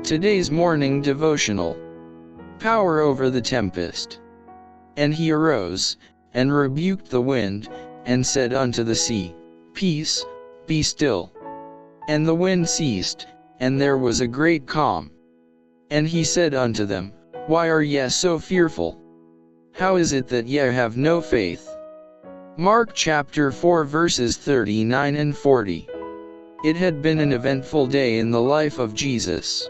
Today's morning devotional. Power over the tempest. And he arose, and rebuked the wind, and said unto the sea, Peace, be still. And the wind ceased, and there was a great calm. And he said unto them, Why are ye so fearful? How is it that ye have no faith? Mark chapter 4 verses 39 and 40. It had been an eventful day in the life of Jesus.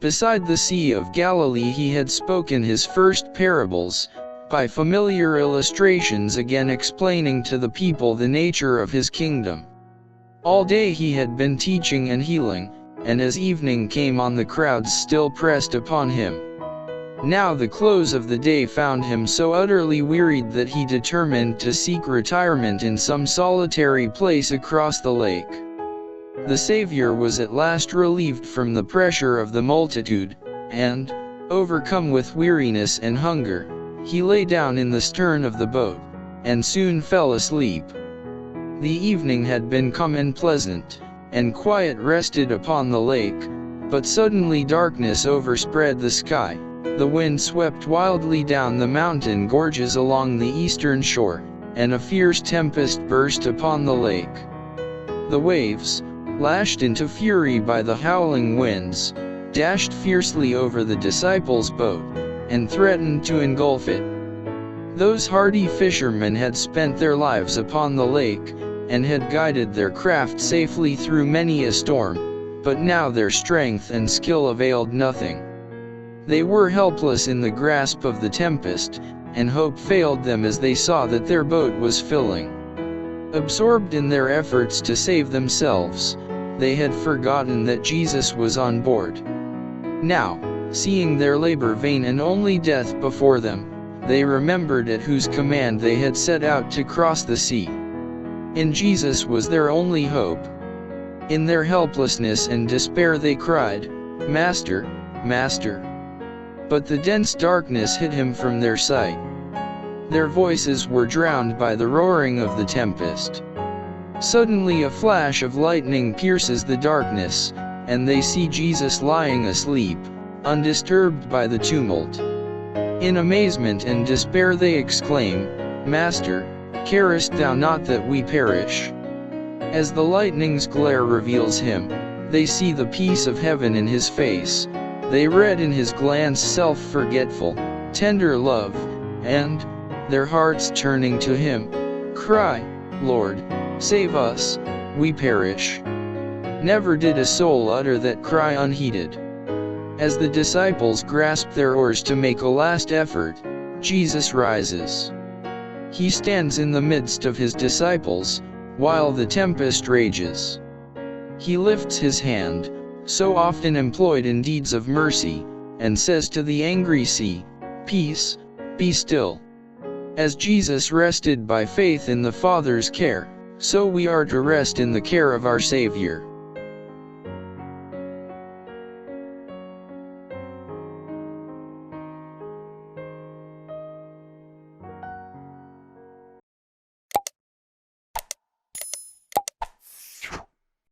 Beside the Sea of Galilee he had spoken his first parables, by familiar illustrations again explaining to the people the nature of his kingdom. All day he had been teaching and healing, and as evening came on the crowds still pressed upon him. Now the close of the day found him so utterly wearied that he determined to seek retirement in some solitary place across the lake. The Saviour was at last relieved from the pressure of the multitude, and, overcome with weariness and hunger, he lay down in the stern of the boat, and soon fell asleep. The evening had been calm and pleasant, and quiet rested upon the lake, but suddenly darkness overspread the sky, the wind swept wildly down the mountain gorges along the eastern shore, and a fierce tempest burst upon the lake. The waves, lashed into fury by the howling winds, dashed fiercely over the disciples' boat, and threatened to engulf it. Those hardy fishermen had spent their lives upon the lake, and had guided their craft safely through many a storm, but now their strength and skill availed nothing. They were helpless in the grasp of the tempest, and hope failed them as they saw that their boat was filling. Absorbed in their efforts to save themselves, they had forgotten that Jesus was on board. Now, seeing their labor vain and only death before them, they remembered at whose command they had set out to cross the sea. In Jesus was their only hope. In their helplessness and despair they cried, Master, Master. But the dense darkness hid him from their sight. Their voices were drowned by the roaring of the tempest. Suddenly a flash of lightning pierces the darkness, and they see Jesus lying asleep, undisturbed by the tumult. In amazement and despair they exclaim, Master, carest thou not that we perish? As the lightning's glare reveals him, they see the peace of heaven in his face. They read in his glance self-forgetful, tender love, and, their hearts turning to him, cry, Lord, save us, we perish. Never did a soul utter that cry unheeded. As the disciples grasp their oars to make a last effort, Jesus rises. He stands in the midst of his disciples, while the tempest rages. He lifts his hand, so often employed in deeds of mercy, and says to the angry sea, Peace, be still. As Jesus rested by faith in the Father's care, so we are to rest in the care of our Saviour.